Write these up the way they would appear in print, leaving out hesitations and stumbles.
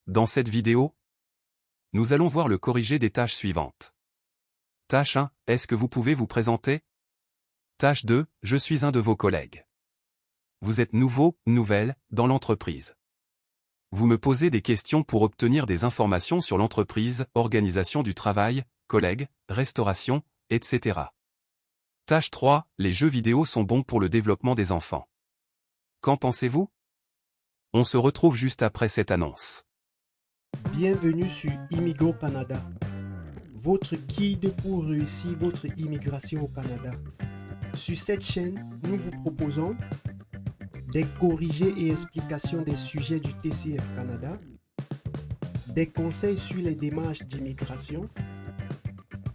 Dans cette vidéo, nous allons voir le corrigé des tâches suivantes. Tâche 1, est-ce que vous pouvez vous présenter? Tâche 2, je suis un de vos collègues. Vous êtes nouveau, nouvelle, dans l'entreprise. Vous me posez des questions pour obtenir des informations sur l'entreprise, organisation du travail, collègues, restauration, etc. Tâche 3, les jeux vidéo sont bons pour le développement des enfants. Qu'en pensez-vous? On se retrouve juste après cette annonce. Bienvenue sur Immigo Canada, votre guide pour réussir votre immigration au Canada. Sur cette chaîne, nous vous proposons des corrigés et explications des sujets du TCF Canada, des conseils sur les démarches d'immigration,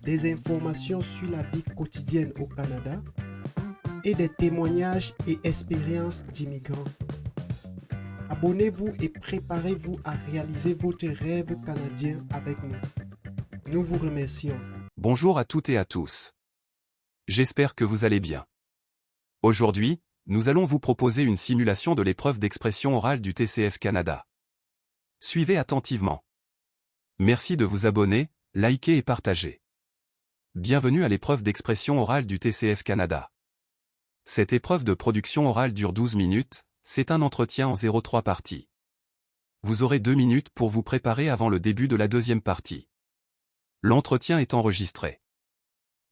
des informations sur la vie quotidienne au Canada et des témoignages et expériences d'immigrants. Abonnez-vous et préparez-vous à réaliser votre rêve canadien avec nous. Nous vous remercions. Bonjour à toutes et à tous. J'espère que vous allez bien. Aujourd'hui, nous allons vous proposer une simulation de l'épreuve d'expression orale du TCF Canada. Suivez attentivement. Merci de vous abonner, liker et partager. Bienvenue à l'épreuve d'expression orale du TCF Canada. Cette épreuve de production orale dure 12 minutes, c'est un entretien en 0,3 parties. Vous aurez 2 minutes pour vous préparer avant le début de la deuxième partie. L'entretien est enregistré.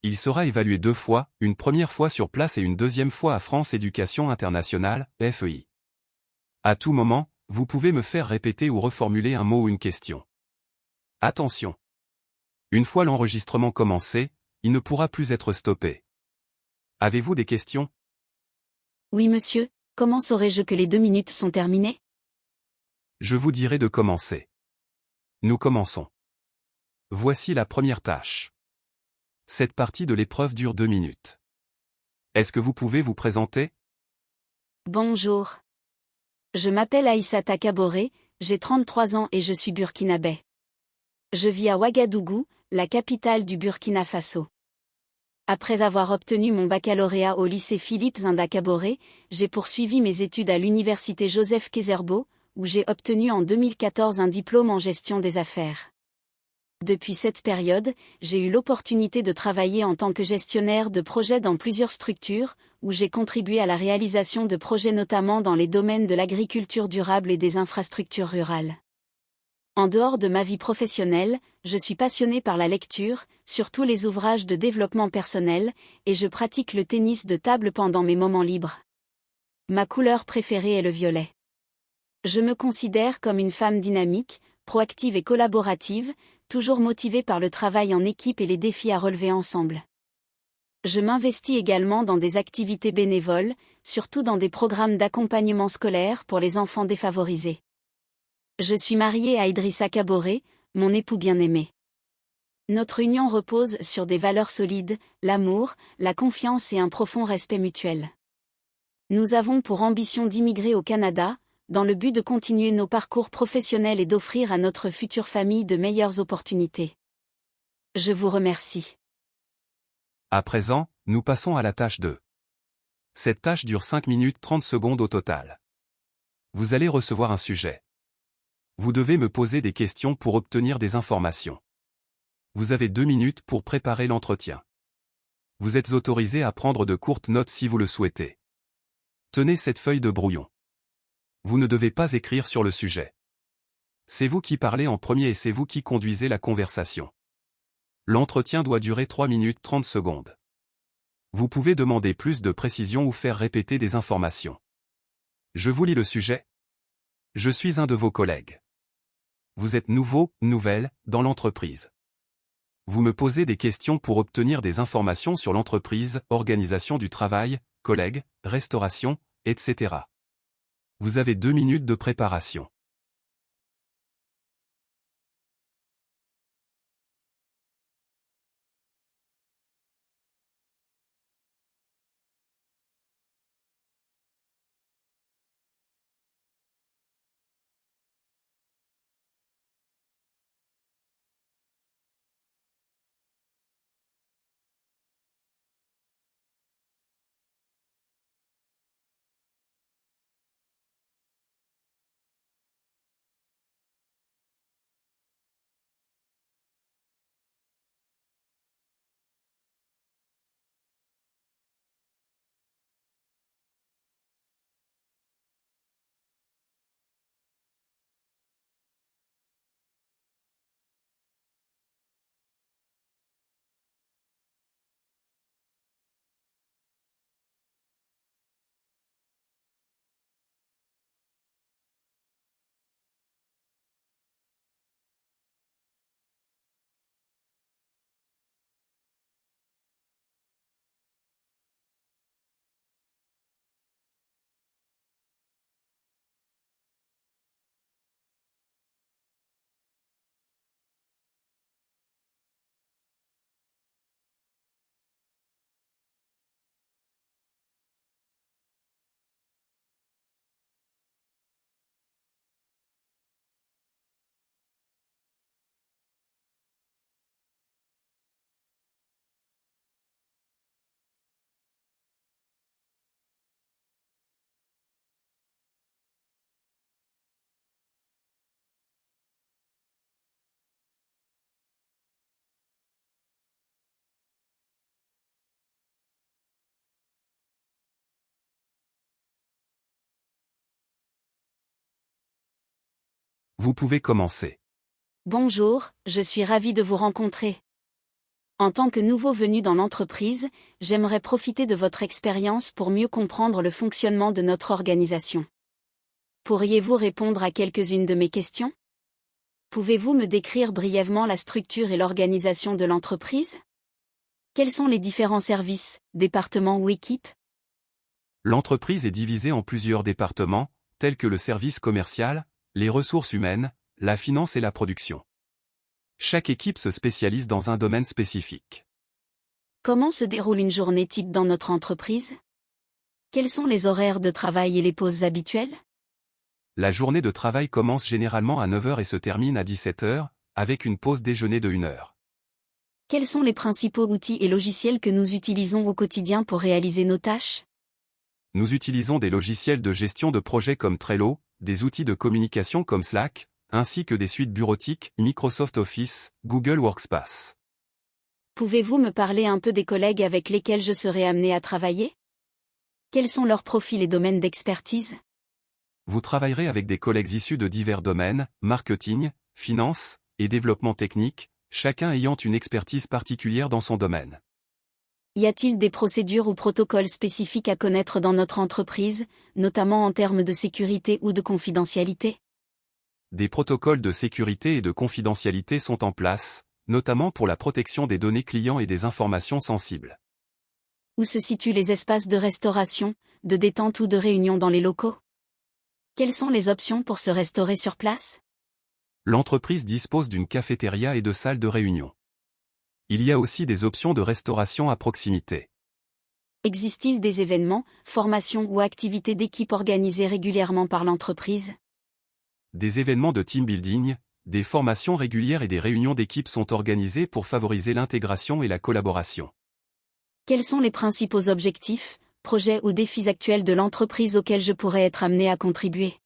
Il sera évalué 2 fois, une première fois sur place et une deuxième fois à France Éducation Internationale, FEI. À tout moment, vous pouvez me faire répéter ou reformuler un mot ou une question. Attention! Une fois l'enregistrement commencé, il ne pourra plus être stoppé. Avez-vous des questions? Oui monsieur, comment saurais-je que les 2 minutes sont terminées? Je vous dirai de commencer. Nous commençons. Voici la première tâche. Cette partie de l'épreuve dure 2 minutes. Est-ce que vous pouvez vous présenter? Bonjour. Je m'appelle Aïssata Kaboré, j'ai 33 ans et je suis burkinabé. Je vis à Ouagadougou, la capitale du Burkina Faso. Après avoir obtenu mon baccalauréat au lycée Philippe Zinda Kaboré, j'ai poursuivi mes études à l'université Joseph Kizerbo, où j'ai obtenu en 2014 un diplôme en gestion des affaires. Depuis cette période, j'ai eu l'opportunité de travailler en tant que gestionnaire de projets dans plusieurs structures, où j'ai contribué à la réalisation de projets notamment dans les domaines de l'agriculture durable et des infrastructures rurales. En dehors de ma vie professionnelle, je suis passionnée par la lecture, surtout les ouvrages de développement personnel, et je pratique le tennis de table pendant mes moments libres. Ma couleur préférée est le violet. Je me considère comme une femme dynamique, proactive et collaborative, toujours motivée par le travail en équipe et les défis à relever ensemble. Je m'investis également dans des activités bénévoles, surtout dans des programmes d'accompagnement scolaire pour les enfants défavorisés. Je suis mariée à Idrissa Kaboré, mon époux bien-aimé. Notre union repose sur des valeurs solides, l'amour, la confiance et un profond respect mutuel. Nous avons pour ambition d'immigrer au Canada, dans le but de continuer nos parcours professionnels et d'offrir à notre future famille de meilleures opportunités. Je vous remercie. À présent, nous passons à la tâche 2. Cette tâche dure 5 minutes 30 secondes au total. Vous allez recevoir un sujet. Vous devez me poser des questions pour obtenir des informations. Vous avez 2 minutes pour préparer l'entretien. Vous êtes autorisé à prendre de courtes notes si vous le souhaitez. Tenez cette feuille de brouillon. Vous ne devez pas écrire sur le sujet. C'est vous qui parlez en premier et c'est vous qui conduisez la conversation. L'entretien doit durer 3 minutes 30 secondes. Vous pouvez demander plus de précision ou faire répéter des informations. Je vous lis le sujet. Je suis un de vos collègues. Vous êtes nouveau, nouvelle, dans l'entreprise. Vous me posez des questions pour obtenir des informations sur l'entreprise, organisation du travail, collègues, restauration, etc. Vous avez 2 minutes de préparation. Vous pouvez commencer. Bonjour, je suis ravi de vous rencontrer. En tant que nouveau venu dans l'entreprise, j'aimerais profiter de votre expérience pour mieux comprendre le fonctionnement de notre organisation. Pourriez-vous répondre à quelques-unes de mes questions? Pouvez-vous me décrire brièvement la structure et l'organisation de l'entreprise? Quels sont les différents services, départements ou équipes? L'entreprise est divisée en plusieurs départements, tels que le service commercial, les ressources humaines, la finance et la production. Chaque équipe se spécialise dans un domaine spécifique. Comment se déroule une journée type dans notre entreprise? Quels sont les horaires de travail et les pauses habituelles? La journée de travail commence généralement à 9 heures et se termine à 17 heures, avec une pause déjeuner de 1 heure. Quels sont les principaux outils et logiciels que nous utilisons au quotidien pour réaliser nos tâches? Nous utilisons des logiciels de gestion de projets comme Trello, des outils de communication comme Slack, ainsi que des suites bureautiques, Microsoft Office, Google Workspace. Pouvez-vous me parler un peu des collègues avec lesquels je serai amené à travailler? Quels sont leurs profils et domaines d'expertise? Vous travaillerez avec des collègues issus de divers domaines, marketing, finance et développement technique, chacun ayant une expertise particulière dans son domaine. Y a-t-il des procédures ou protocoles spécifiques à connaître dans notre entreprise, notamment en termes de sécurité ou de confidentialité? Des protocoles de sécurité et de confidentialité sont en place, notamment pour la protection des données clients et des informations sensibles. Où se situent les espaces de restauration, de détente ou de réunion dans les locaux? Quelles sont les options pour se restaurer sur place? L'entreprise dispose d'une cafétéria et de salles de réunion. Il y a aussi des options de restauration à proximité. Existe-t-il des événements, formations ou activités d'équipe organisées régulièrement par l'entreprise? Des événements de team building, des formations régulières et des réunions d'équipe sont organisées pour favoriser l'intégration et la collaboration. Quels sont les principaux objectifs, projets ou défis actuels de l'entreprise auxquels je pourrais être amené à contribuer?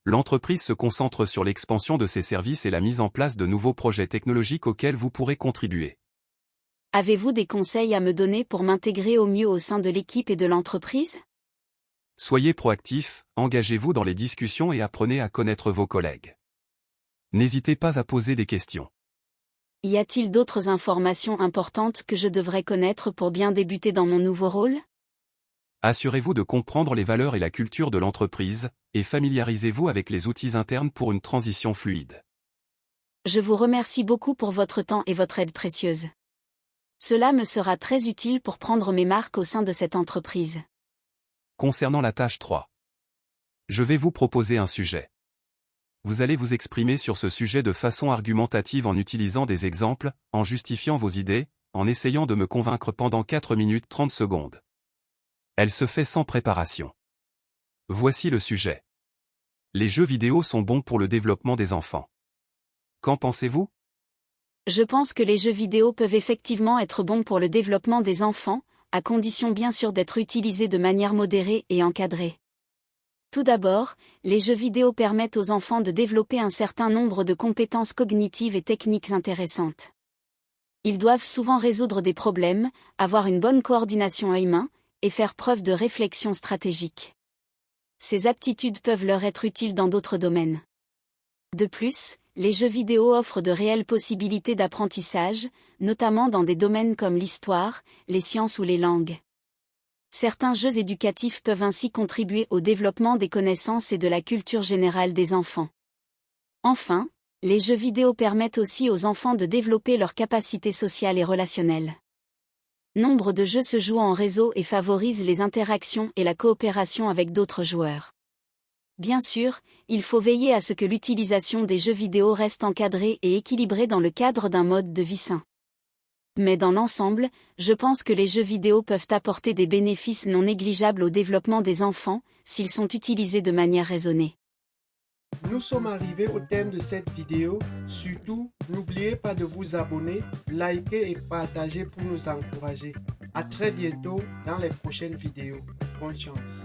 L'entreprise se concentre sur l'expansion de ses services et la mise en place de nouveaux projets technologiques auxquels vous pourrez contribuer. Avez-vous des conseils à me donner pour m'intégrer au mieux au sein de l'équipe et de l'entreprise? Soyez proactif, engagez-vous dans les discussions et apprenez à connaître vos collègues. N'hésitez pas à poser des questions. Y a-t-il d'autres informations importantes que je devrais connaître pour bien débuter dans mon nouveau rôle? Assurez-vous de comprendre les valeurs et la culture de l'entreprise, et familiarisez-vous avec les outils internes pour une transition fluide. Je vous remercie beaucoup pour votre temps et votre aide précieuse. Cela me sera très utile pour prendre mes marques au sein de cette entreprise. Concernant la tâche 3. Je vais vous proposer un sujet. Vous allez vous exprimer sur ce sujet de façon argumentative en utilisant des exemples, en justifiant vos idées, en essayant de me convaincre pendant 4 minutes 30 secondes. Elle se fait sans préparation. Voici le sujet. Les jeux vidéo sont bons pour le développement des enfants. Qu'en pensez-vous? Je pense que les jeux vidéo peuvent effectivement être bons pour le développement des enfants, à condition bien sûr d'être utilisés de manière modérée et encadrée. Tout d'abord, les jeux vidéo permettent aux enfants de développer un certain nombre de compétences cognitives et techniques intéressantes. Ils doivent souvent résoudre des problèmes, avoir une bonne coordination œil-main, et faire preuve de réflexion stratégique. Ces aptitudes peuvent leur être utiles dans d'autres domaines. De plus, les jeux vidéo offrent de réelles possibilités d'apprentissage, notamment dans des domaines comme l'histoire, les sciences ou les langues. Certains jeux éducatifs peuvent ainsi contribuer au développement des connaissances et de la culture générale des enfants. Enfin, les jeux vidéo permettent aussi aux enfants de développer leurs capacités sociales et relationnelles. Nombre de jeux se jouent en réseau et favorisent les interactions et la coopération avec d'autres joueurs. Bien sûr, il faut veiller à ce que l'utilisation des jeux vidéo reste encadrée et équilibrée dans le cadre d'un mode de vie sain. Mais dans l'ensemble, je pense que les jeux vidéo peuvent apporter des bénéfices non négligeables au développement des enfants, s'ils sont utilisés de manière raisonnée. Nous sommes arrivés au thème de cette vidéo. Surtout, n'oubliez pas de vous abonner, liker et partager pour nous encourager. À très bientôt dans les prochaines vidéos. Bonne chance.